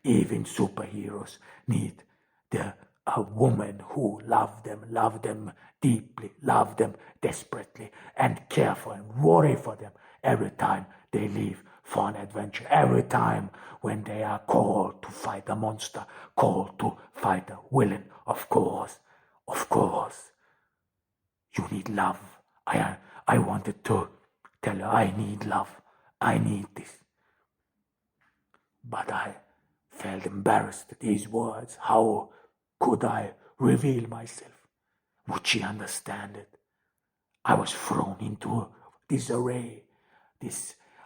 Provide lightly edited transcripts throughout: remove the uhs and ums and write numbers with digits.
Even superheroes need a woman who love them deeply, love them desperately, and care for them, worry for them every time they leave for an adventure, every time when they are called to fight a monster, called to fight a villain. Of course, you need love. I wanted to tell her I need love. I need this. But I felt embarrassed at these words. How could I reveal myself? Would she understand it? I was thrown into disarray.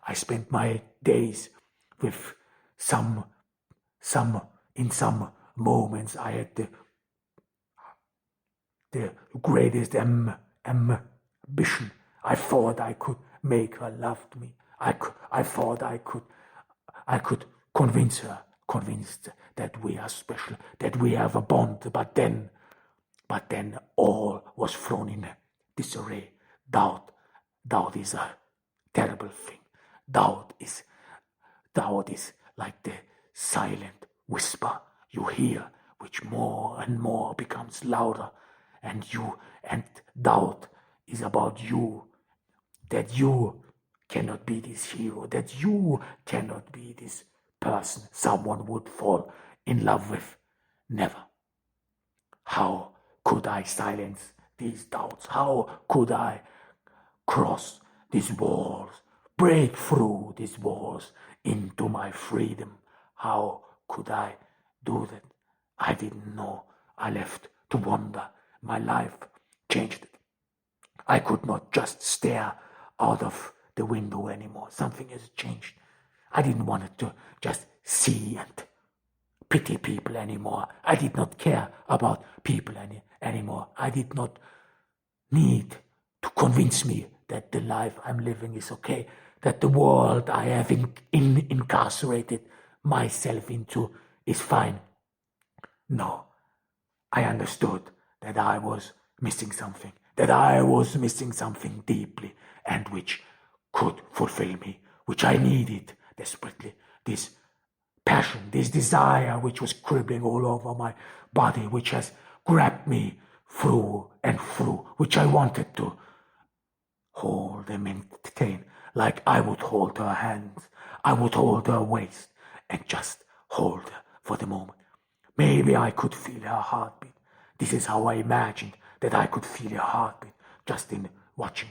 I spent my days with some in some moments I had the greatest ambition. I thought I could make her love me. I thought I could convince her, convinced that we are special, that we have a bond. But then all was thrown in disarray. Doubt is a terrible thing. Doubt is like the silent whisper you hear, which more and more becomes louder, and doubt is about you, that you cannot be this hero, that you cannot be this person someone would fall in love with. Never. How could I silence these doubts? How could I cross these walls, break through these walls into my freedom? How could I do that? I didn't know. I left to wander. My life changed. I could not just stare out of the window anymore. Something has changed. I didn't want to just see and pity people anymore. I did not care about people anymore. I did not need to convince me that the life I'm living is okay, that the world I have incarcerated myself into is fine. No, I understood that I was missing something, deeply, and which could fulfill me, which I needed desperately. This passion, this desire which was crippling all over my body, which has grabbed me through and through, which I wanted to hold and maintain, like I would hold her hands, I would hold her waist, and just hold her for the moment. Maybe I could feel her heartbeat. This is how I imagined that I could feel her heartbeat, just in watching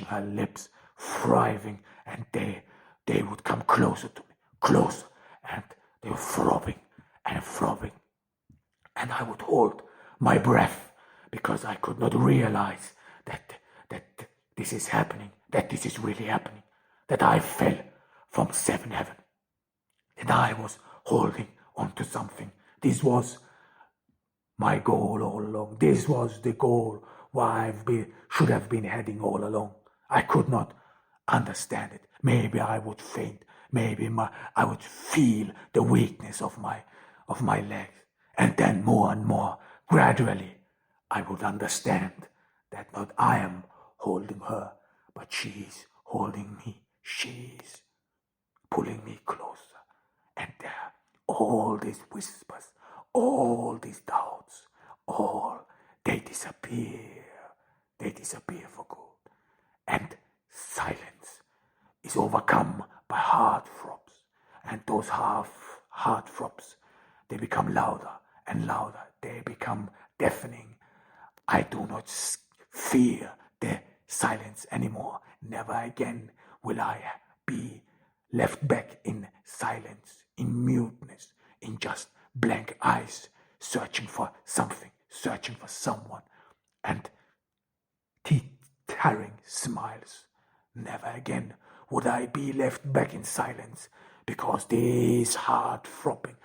her lips thriving, and they would come closer to me, closer, and they were throbbing and throbbing. And I would hold my breath because I could not realize that this is happening, that this is really happening, that I fell from seven heaven, that I was holding onto something. This was my goal all along. This was the goal where should have been heading all along. I could not understand it. Maybe I would faint. Maybe I would feel the weakness of my legs. And then more and more, gradually, I would understand that not I am holding her, but she's holding me. She's pulling me closer. And there, all these whispers, all these doubts, they disappear. They disappear for good. And silence is overcome by heart throbs. And those heart throbs, they become louder and louder. They become deafening. I do not fear the silence anymore. Never again will I be left back in silence, in muteness, in just blank eyes, searching for something, searching for someone, and tearing smiles. Never again would I be left back in silence, because this heart throbbing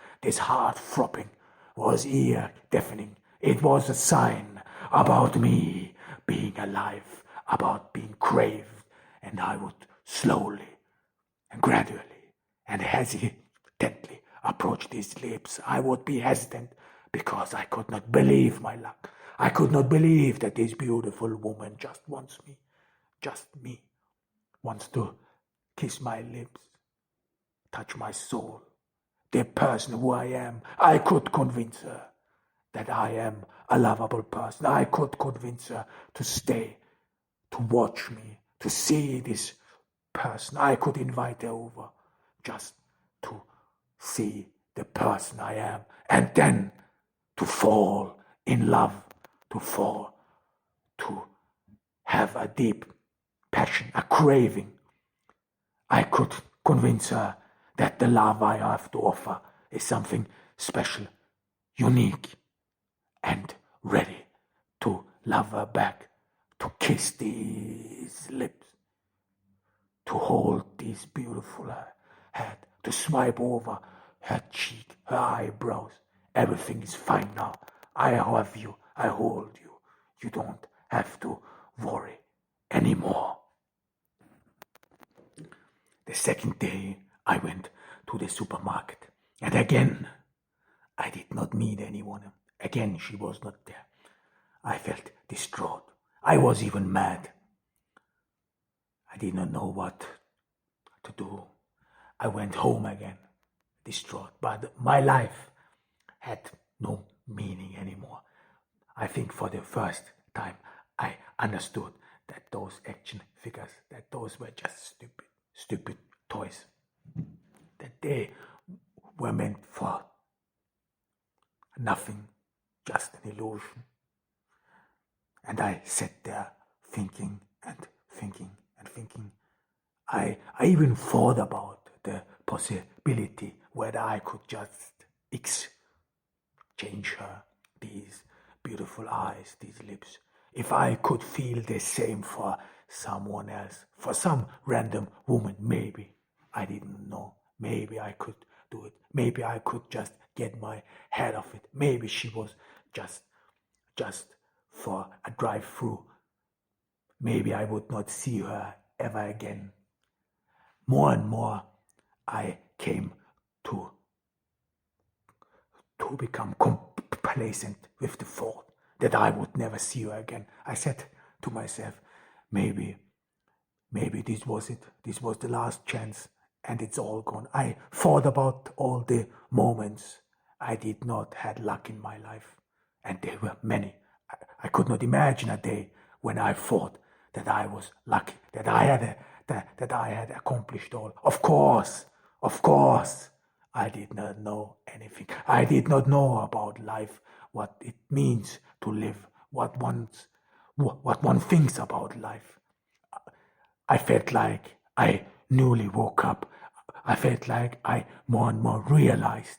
was ear deafening. It was a sign about me being alive, about being craved, and I would slowly and gradually and hesitantly approach these lips. I would be hesitant because I could not believe my luck. I could not believe that this beautiful woman just wants me, wants to kiss my lips, touch my soul, the person who I am. I could convince her that I am a lovable person. I could convince her to stay, to watch me, to see this person. I could invite her over just to see the person I am, and then to fall in love, to have a deep passion, a craving. I could convince her that the love I have to offer is something special, unique, and ready to love her back, to kiss these lips, to hold this beautiful head, to swipe over her cheek, her eyebrows. Everything is fine now. I have you, I hold you. You don't have to worry anymore. The second day, I went to the supermarket, and again, I did not meet anyone. Again, she was not there. I felt distraught. I was even mad. I did not know what to do. I went home again, distraught. But my life had no meaning anymore. I think for the first time, I understood that those action figures, that those were just stupid toys, that they were meant for nothing, just an illusion. And I sat there thinking and thinking and thinking. I even thought about the possibility whether I could just exchange her, these beautiful eyes, these lips. If I could feel the same for someone else, for some random woman, maybe. I didn't know. Maybe I could do it. Maybe I could just get my head off it. Maybe she was just for a drive-through. Maybe I would not see her ever again. More and more, I came to become complacent with the thought that I would never see her again. I said to myself, maybe this was it. This was the last chance, and it's all gone. I thought about all the moments I did not had luck in my life, and there were many. I could not imagine a day when I thought that I was lucky, that I had accomplished all. Of course, I did not know anything. I did not know about life, what it means to live, what one thinks about life. I felt like I newly woke up. I felt like I more and more realized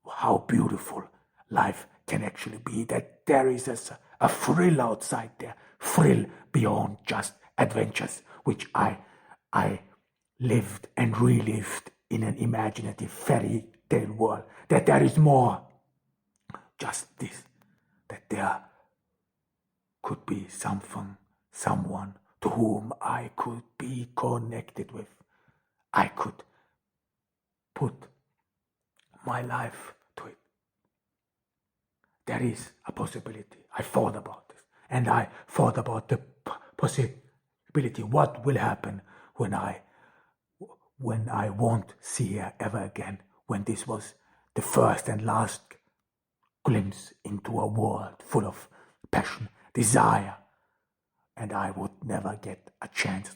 how beautiful life can actually be, that there is a thrill outside there, thrill beyond just adventures, which I lived and relived in an imaginative fairy tale world, that there is more, just this, that there could be someone to whom I could be connected with. I could put my life to it. There is a possibility. I thought about this, and I thought about the possibility. What will happen when I won't see her ever again? When this was the first and last glimpse into a world full of passion, desire, and I would never get a chance.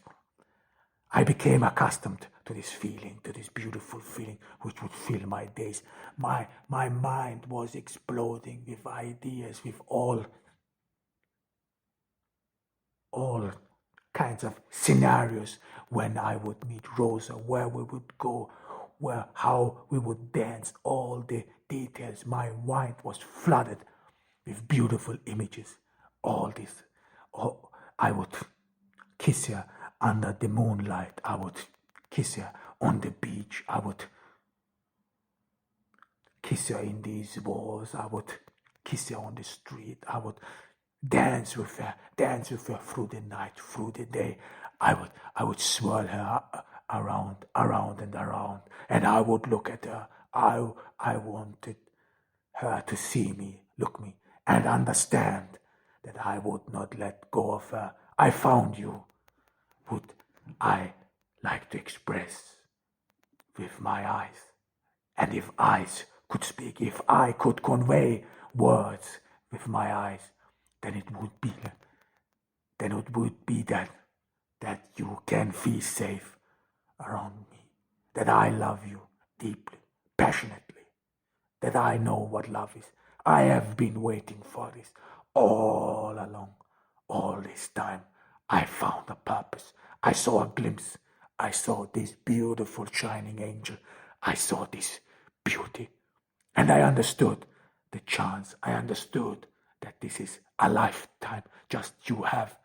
I became accustomed to this feeling, to this beautiful feeling which would fill my days. My mind was exploding with ideas, with all kinds of scenarios when I would meet Rosa, where we would go, how we would dance, all the details. My mind was flooded with beautiful images. All this. Oh, I would kiss her under the moonlight. I would kiss her on the beach. I would kiss her in these walls. I would kiss her on the street. I would dance with her through the night, through the day. I would swirl her around and around, and I would look at her. I wanted her to see me, look me, and understand that I would not let go of her. I found you, would I like to express with my eyes. And if eyes could speak, if I could convey words with my eyes, then it would be that you can feel safe around me, that I love you deeply, passionately, that I know what love is. I have been waiting for this all along, all this time. I found a purpose. I saw a glimpse. I saw this beautiful shining angel. I saw this beauty. And I understood the chance. I understood that this is a lifetime, just you have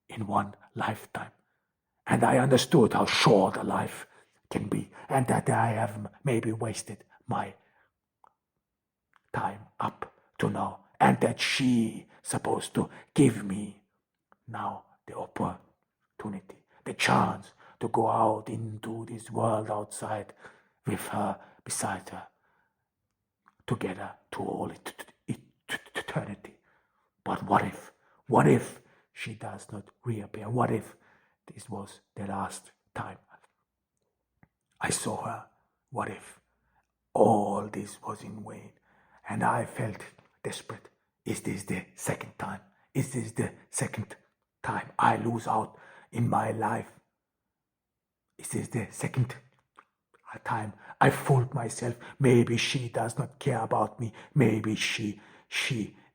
in one lifetime. And I understood how short a life can be, and that I have maybe wasted my time up to now, and that she supposed to give me now the opportunity, the chance to go out into this world outside with her, beside her, together to all eternity. But what if she does not reappear? What if this was the last time I saw her? What if all this was in vain? And I felt desperate. Is this the second time? Is this the second time I lose out in my life? Is this the second time I fooled myself? Maybe she does not care about me. Maybe she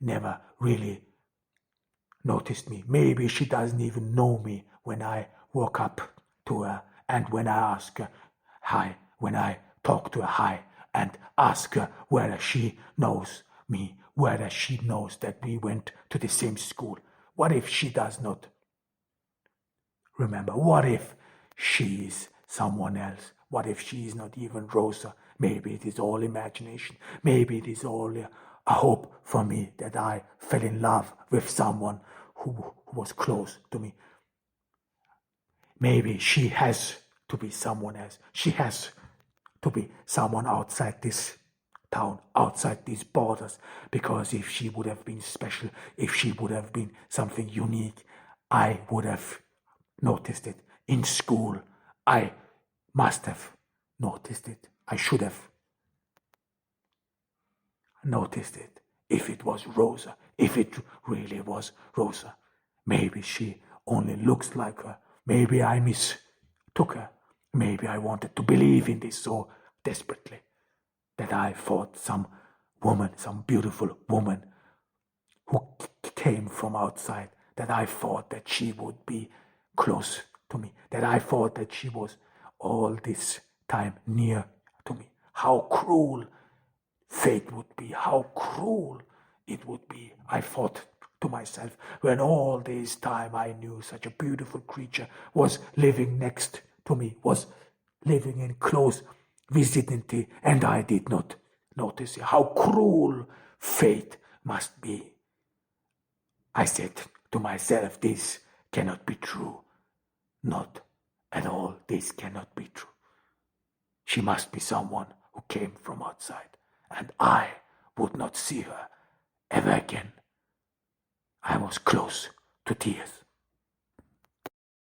never really noticed me. Maybe she doesn't even know me when I walk up to her and when I ask her hi, when I talk to her hi and ask her whether she knows me, whether she knows that we went to the same school. What if she does not remember? What if she is someone else? What if she is not even Rosa? Maybe it is all imagination. Maybe it is all a hope for me that I fell in love with someone who was close to me. Maybe she has to be someone else. She has to be someone outside this town, outside these borders, because if she would have been special, if she would have been something unique, I would have noticed it. In school, I must have noticed it. I should have noticed it. If it was Rosa, if it really was Rosa, maybe she only looks like her. Maybe I mistook her. Maybe I wanted to believe in this so desperately that I thought some woman, some beautiful woman who came from outside, that I thought that she would be close to me, that I thought that she was all this time near to me. How cruel fate would be, how cruel it would be, I thought to myself, when all this time I knew such a beautiful creature was living next to me, was living in close vicinity, and I did not notice it. How cruel fate must be. I said to myself, this cannot be true. Not at all, this cannot be true. She must be someone who came from outside, and I would not see her ever again. I was close to tears.